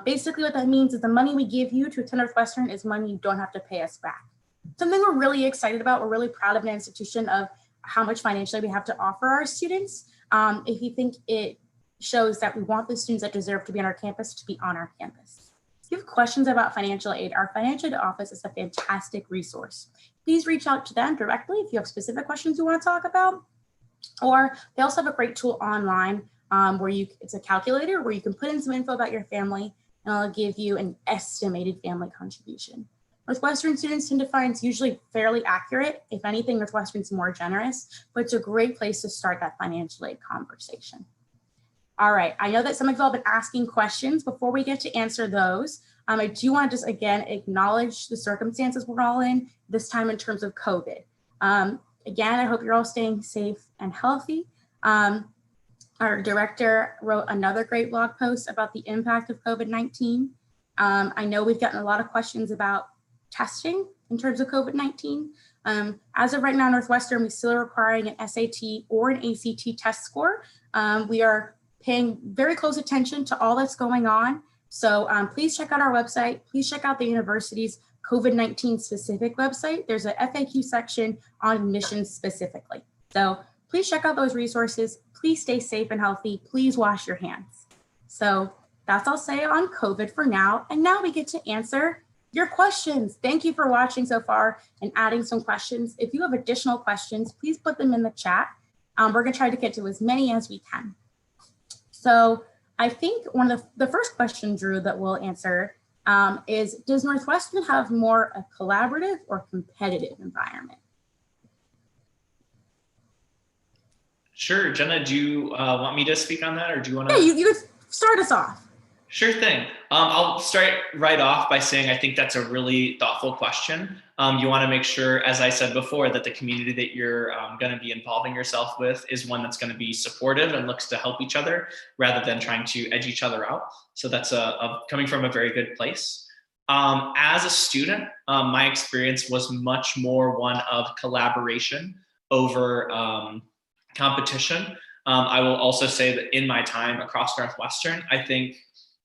Basically what that means is the money we give you to attend Northwestern is money you don't have to pay us back. Something we're really excited about, we're really proud of an institution of how much financially we have to offer our students. If you think it shows that we want the students that deserve to be on our campus to be on our campus. If you have questions about financial aid, our financial aid office is a fantastic resource. Please reach out to them directly if you have specific questions you want to talk about. Or they also have a great tool online where it's a calculator where you can put in some info about your family and it'll give you an estimated family contribution. Northwestern students tend to find it's usually fairly accurate. If anything, Northwestern's more generous, but it's a great place to start that financial aid conversation. All right, I know that some of you all have been asking questions. Before we get to answer those, I do want to just again acknowledge the circumstances we're all in this time in terms of COVID. Again, I hope you're all staying safe and healthy. Our director wrote another great blog post about the impact of COVID-19. I know we've gotten a lot of questions about testing in terms of COVID-19. As of right now, Northwestern, we still are requiring an SAT or an ACT test score. We are paying very close attention to all that's going on. So please check out our website. Please check out the university's COVID-19 specific website. There's a FAQ section on admissions specifically. So please check out those resources. Please stay safe and healthy. Please wash your hands. So that's all I'll say on COVID for now. And now we get to answer your questions. Thank you for watching so far and adding some questions. If you have additional questions, please put them in the chat. We're gonna try to get to as many as we can. So I think one of the first question, Drew, that we'll answer is, does Northwestern have more a collaborative or competitive environment?
Sure, Jenna, do you want me to speak on that, or do you want to?
Yeah, you start us off.
Sure thing. I'll start right off by saying I think that's a really thoughtful question. You want to make sure, as I said before, that the community that you're going to be involving yourself with is one that's going to be supportive and looks to help each other rather than trying to edge each other out. So that's coming from a very good place. As a student, my experience was much more one of collaboration over competition. I will also say that in my time across Northwestern, I think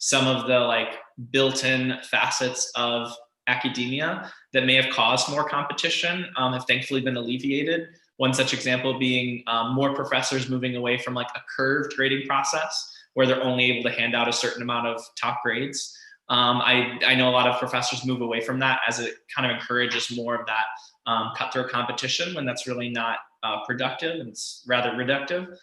some of the built-in facets of academia that may have caused more competition have thankfully been alleviated. One such example being more professors moving away from a curved grading process where they're only able to hand out a certain amount of top grades. I know a lot of professors move away from that as it kind of encourages more of that cutthroat competition when that's really not productive, and it's rather reductive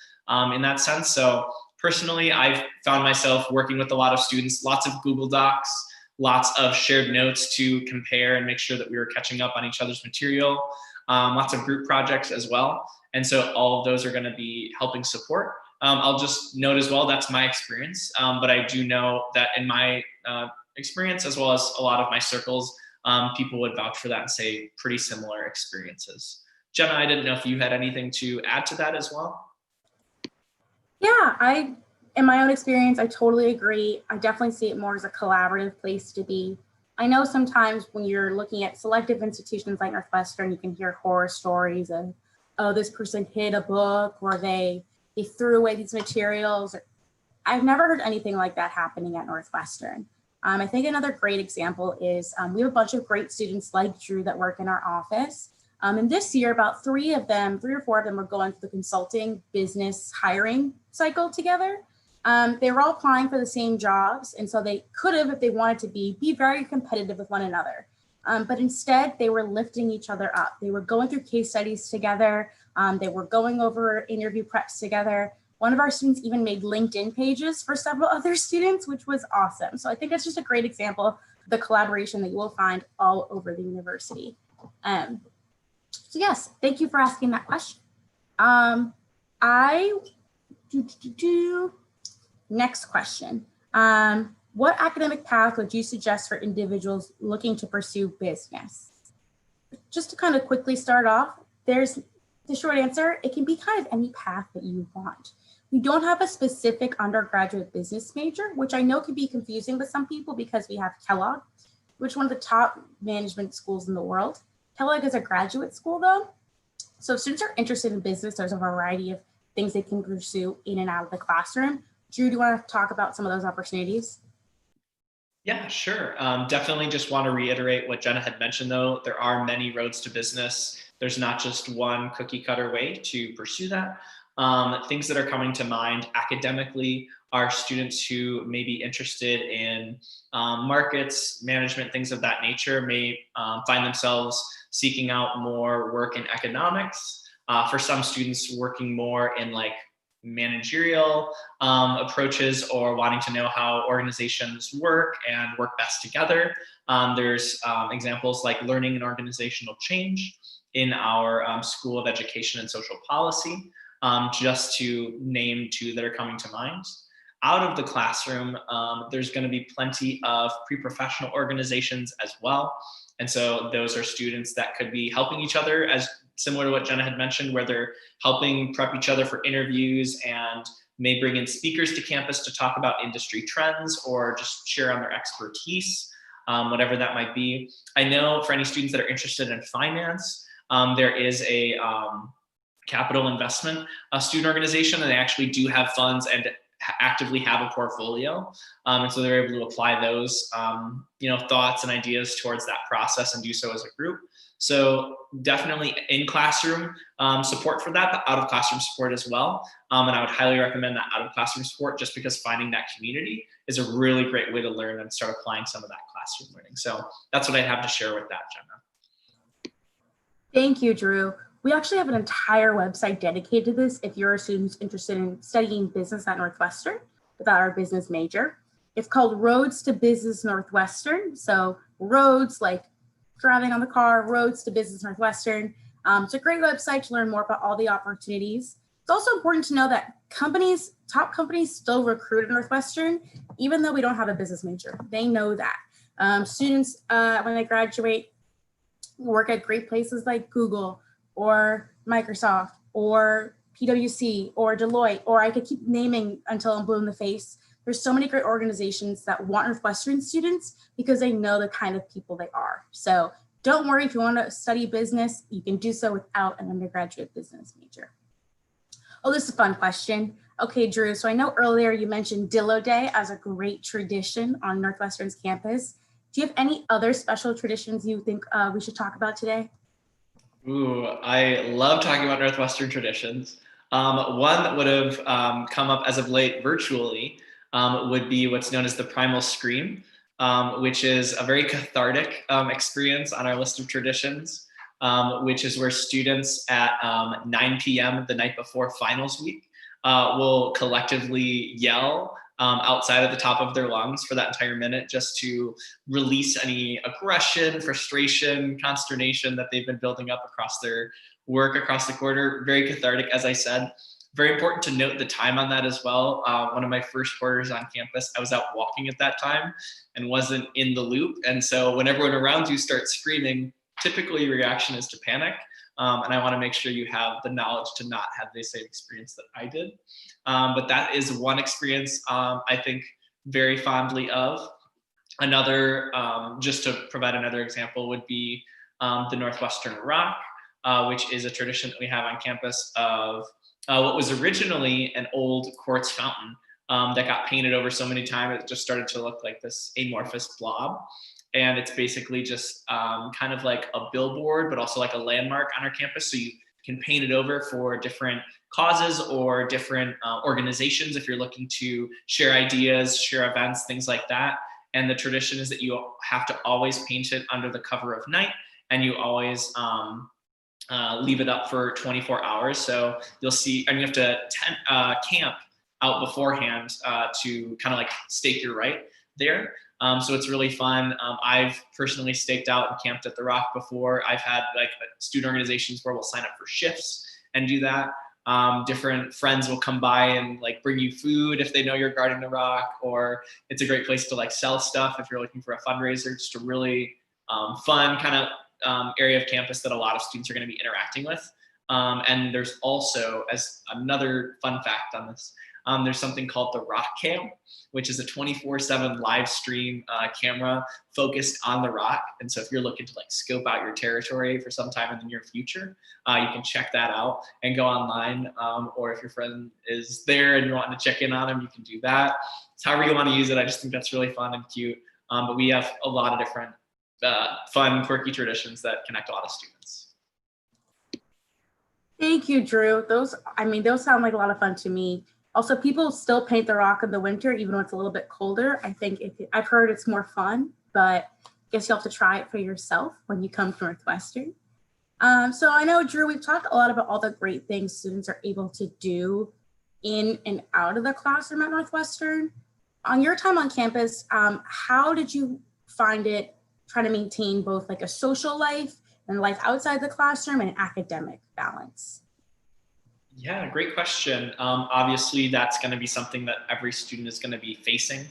in that sense. So personally, I've found myself working with a lot of students, lots of Google Docs, lots of shared notes to compare and make sure that we were catching up on each other's material, lots of group projects as well. And so all of those are going to be helping support. I'll just note as well, that's my experience, but I do know that in my experience, as well as a lot of my circles, people would vouch for that and say pretty similar experiences. Jenna, I didn't know if you had anything to add to that as well.
Yeah, in my own experience, I totally agree. I definitely see it more as a collaborative place to be. I know sometimes when you're looking at selective institutions like Northwestern, you can hear horror stories of, oh, this person hid a book or they threw away these materials. I've never heard anything like that happening at Northwestern. I think another great example is we have a bunch of great students like Drew that work in our office. And this year, about 3 or 4 of them are going through the consulting business hiring cycle together. They were all applying for the same jobs. And so they could have, if they wanted to be very competitive with one another. But instead, they were lifting each other up. They were going through case studies together. They were going over interview preps together. One of our students even made LinkedIn pages for several other students, which was awesome. So I think that's just a great example of the collaboration that you will find all over the university. So yes, thank you for asking that question. Next question. What academic path would you suggest for individuals looking to pursue business? Just to kind of quickly start off, there's the short answer. It can be kind of any path that you want. We don't have a specific undergraduate business major, which I know can be confusing with some people because we have Kellogg, which is one of the top management schools in the world. Kellogg is a graduate school though. So if students are interested in business, there's a variety of things they can pursue in and out of the classroom. Drew, do you want to talk about some of those opportunities?
Yeah, sure. Definitely just want to reiterate what Jenna had mentioned though. There are many roads to business. There's not just one cookie cutter way to pursue that. Things that are coming to mind academically are students who may be interested in markets, management, things of that nature, may find themselves seeking out more work in economics. For some students, working more in like managerial approaches or wanting to know how organizations work and work best together. There's examples like learning and organizational change in our School of Education and Social Policy, just to name 2 that are coming to mind. Out of the classroom, there's going to be plenty of pre-professional organizations as well. And so those are students that could be helping each other, as similar to what Jenna had mentioned, where they're helping prep each other for interviews and may bring in speakers to campus to talk about industry trends or just share on their expertise, whatever that might be. I know for any students that are interested in finance, there is a capital investment student organization, and they actually do have funds and actively have a portfolio. And so they're able to apply those thoughts and ideas towards that process and do so as a group. So definitely in classroom support for that, but out of classroom support as well. And I would highly recommend that out of classroom support, just because finding that community is a really great way to learn and start applying some of that classroom learning. So that's what I have to share with that, Jenna.
Thank you, Drew. We actually have an entire website dedicated to this if you're a student interested in studying business at Northwestern without our business major. It's called Roads to Business Northwestern. So roads like driving on the car, Roads to Business Northwestern. It's a great website to learn more about all the opportunities. It's also important to know that top companies still recruit at Northwestern, even though we don't have a business major. They know that. Students, when they graduate, work at great places like Google or Microsoft or PwC or Deloitte, or I could keep naming until I'm blue in the face. There's so many great organizations that want Northwestern students because they know the kind of people they are. So don't worry, if you want to study business, you can do so without an undergraduate business major. Oh, this is a fun question. Okay, Drew, so I know earlier you mentioned Dillo Day as a great tradition on Northwestern's campus. Do you have any other special traditions you think we should talk about today?
Ooh, I love talking about Northwestern traditions. One that would have come up as of late virtually would be what's known as the Primal Scream, which is a very cathartic experience on our list of traditions, which is where students at 9 p.m. the night before finals week will collectively yell outside at the top of their lungs for that entire minute, just to release any aggression, frustration, consternation that they've been building up across their work across the quarter. Very cathartic, as I said. Very important to note the time on that as well. One of my first quarters on campus, I was out walking at that time and wasn't in the loop. And so when everyone around you starts screaming, typically your reaction is to panic. And I want to make sure you have the knowledge to not have the same experience that I did. But that is one experience I think very fondly of. Another, just to provide another example, would be the Northwestern Rock, which is a tradition that we have on campus of what was originally an old quartz fountain that got painted over so many times it just started to look like this amorphous blob. And it's basically just kind of like a billboard, but also like a landmark on our campus. So you can paint it over for different causes or different organizations if you're looking to share ideas, share events, things like that. And the tradition is that you have to always paint it under the cover of night, and you always leave it up for 24 hours. So you'll see, and you have to camp out beforehand to kind of like stake your right there. So it's really fun. I've personally staked out and camped at the Rock before. I've had like student organizations where we'll sign up for shifts and do that. Different friends will come by and like bring you food if they know you're guarding the Rock, or it's a great place to like sell stuff if you're looking for a fundraiser. Just a really fun kind of area of campus that a lot of students are going to be interacting with. And there's also, as another fun fact on this, there's something called the Rock Cam, which is a 24/7 live stream camera focused on the Rock. And so if you're looking to like scope out your territory for some time in the near future, you can check that out and go online. Or if your friend is there and you want to check in on them, you can do that. It's however you want to use it. I just think that's really fun and cute. But we have a lot of different fun, quirky traditions that connect a lot of students.
Thank you, Drew. Those sound like a lot of fun to me. Also, people still paint the Rock in the winter, even though it's a little bit colder. I think I've heard it's more fun, but I guess you'll have to try it for yourself when you come to Northwestern. So I know, Drew, we've talked a lot about all the great things students are able to do in and out of the classroom at Northwestern. On your time on campus, how did you find it trying to maintain both like a social life and life outside the classroom and an academic balance?
Yeah, great question. Obviously, that's going to be something that every student is going to be facing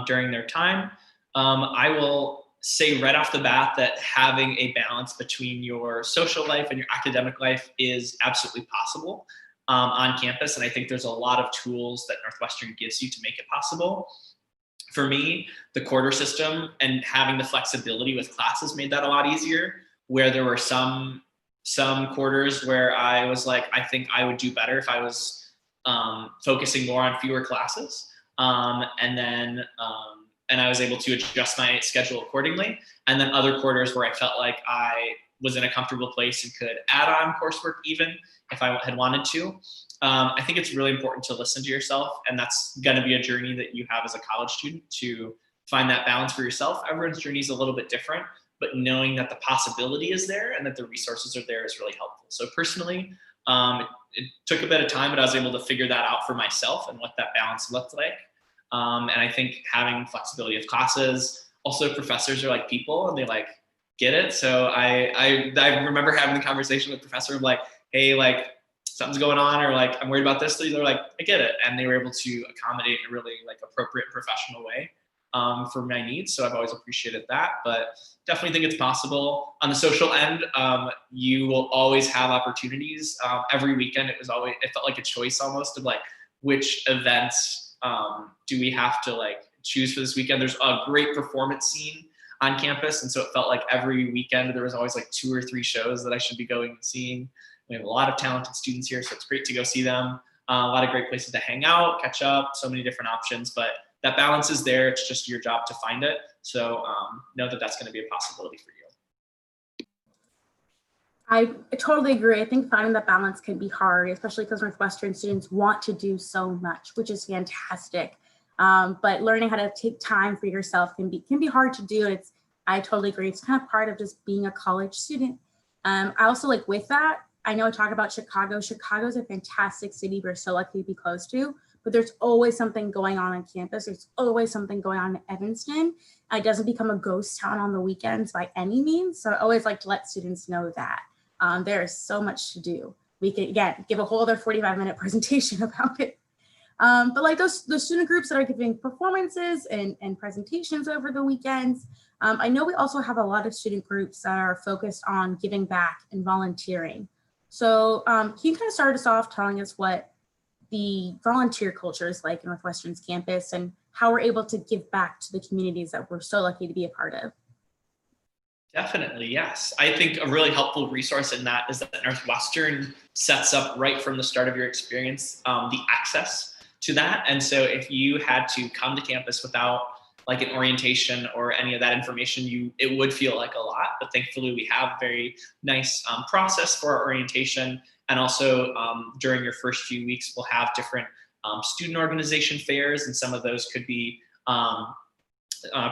during their time. I will say right off the bat that having a balance between your social life and your academic life is absolutely possible on campus. And I think there's a lot of tools that Northwestern gives you to make it possible. For me, the quarter system and having the flexibility with classes made that a lot easier, where there were some quarters where I was like, I think I would do better if I was focusing more on fewer classes. And I was able to adjust my schedule accordingly. And then other quarters where I felt like I was in a comfortable place and could add on coursework even if I had wanted to. I think it's really important to listen to yourself, and that's going to be a journey that you have as a college student to find that balance for yourself. Everyone's journey is a little bit different, but knowing that the possibility is there and that the resources are there is really helpful. So personally, it took a bit of time, but I was able to figure that out for myself and what that balance looked like. And I think having flexibility of classes, also professors are like people and they like get it. So I remember having the conversation with the professor of like, hey, like something's going on, or like, I'm worried about this. They're like, I get it. And they were able to accommodate in a really like appropriate professional way for my needs. So I've always appreciated that, but definitely think it's possible. On the social end, you will always have opportunities. Every weekend, it felt like a choice almost of like, which events do we have to like choose for this weekend? There's a great performance scene on campus. And so it felt like every weekend there was always like 2 or 3 shows that I should be going and seeing. We have a lot of talented students here, so it's great to go see them. A lot of great places to hang out, catch up, so many different options, but that balance is there. It's just your job to find it. So know that that's going to be a possibility for you.
I totally agree. I think finding that balance can be hard, especially because Northwestern students want to do so much, which is fantastic. But learning how to take time for yourself can be hard to do. I totally agree. It's kind of part of just being a college student. I also like with that, I know I talk about Chicago. Chicago is a fantastic city we're so lucky to be close to, but there's always something going on campus. There's always something going on in Evanston. It doesn't become a ghost town on the weekends by any means. So I always like to let students know that there is so much to do. We could, again, give a whole other 45-minute presentation about it. But like those student groups that are giving performances and presentations over the weekends. I know we also have a lot of student groups that are focused on giving back and volunteering. So can you kind of start us off telling us what the volunteer culture is like in Northwestern's campus and how we're able to give back to the communities that we're so lucky to be a part of?
Definitely, yes. I think a really helpful resource in that is that Northwestern sets up right from the start of your experience the access to that. And so if you had to come to campus without like an orientation or any of that information, it would feel like a lot. But thankfully, we have a very nice process for our orientation. And also during your first few weeks, we'll have different student organization fairs, and some of those could be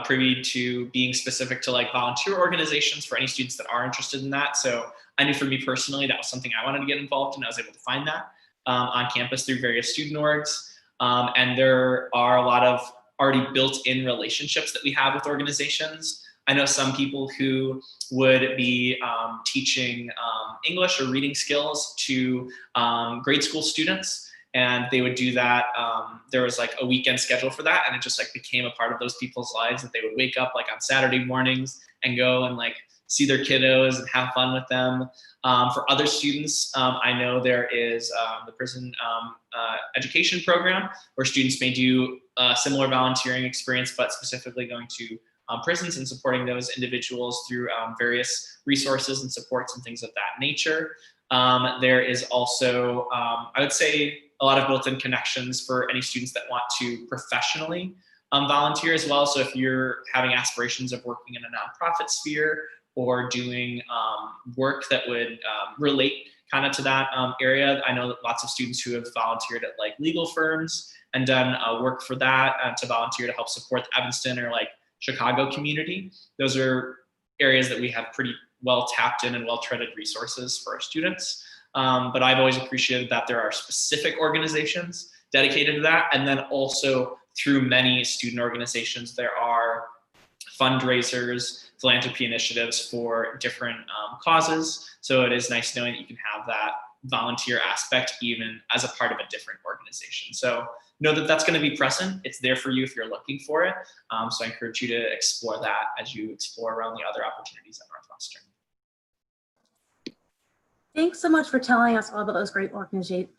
privy to being specific to like volunteer organizations for any students that are interested in that. So I knew for me personally, that was something I wanted to get involved in. I was able to find that on campus through various student orgs. And there are a lot of already built-in relationships that we have with organizations. I know some people who would be teaching English or reading skills to grade school students, and they would do that. There was like a weekend schedule for that, and it just like became a part of those people's lives that they would wake up like on Saturday mornings and go and like see their kiddos and have fun with them. For other students, I know there is the prison education program where students may do a similar volunteering experience, but specifically going to prisons and supporting those individuals through various resources and supports and things of that nature. There is also, I would say, a lot of built-in connections for any students that want to professionally volunteer as well. So if you're having aspirations of working in a nonprofit sphere or doing work that would relate kind of to that area, I know that lots of students who have volunteered at like legal firms and done work for that to volunteer to help support the Evanston or like Chicago community. Those are areas that we have pretty well tapped in and well-treaded resources for our students. But I've always appreciated that there are specific organizations dedicated to that. And then also through many student organizations, there are fundraisers, philanthropy initiatives for different causes. So it is nice knowing that you can have that volunteer aspect even as a part of a different organization. So know that that's going to be present. It's there for you if you're looking for it. So I encourage you to explore that as you explore around the other opportunities at Northwestern.
Thanks so much for telling us all about those great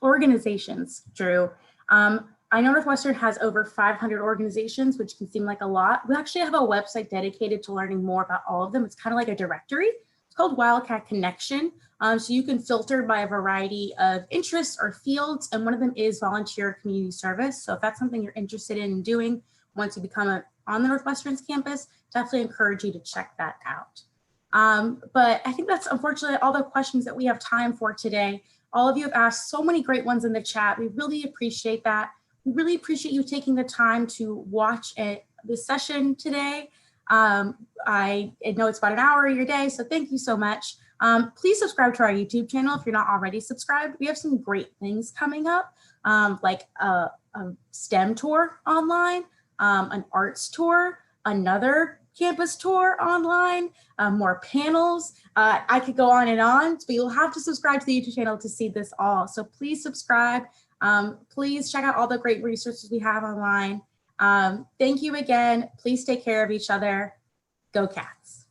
organizations, Drew. I know Northwestern has over 500 organizations, which can seem like a lot. We actually have a website dedicated to learning more about all of them. It's kind of like a directory. It's called Wildcat Connection. So you can filter by a variety of interests or fields, and one of them is volunteer community service. So if that's something you're interested in doing once you become on the Northwestern's campus, definitely encourage you to check that out. But I think that's unfortunately all the questions that we have time for today. All of you have asked so many great ones in the chat. We really appreciate that. We really appreciate you taking the time to watch this session today. I know it's about an hour of your day, so thank you so much. Please subscribe to our YouTube channel if you're not already subscribed. We have some great things coming up, like a STEM tour online, an arts tour, another campus tour online, more panels. I could go on and on, but you'll have to subscribe to the YouTube channel to see this all. So please subscribe. Please check out all the great resources we have online. Thank you again. Please take care of each other. Go Cats.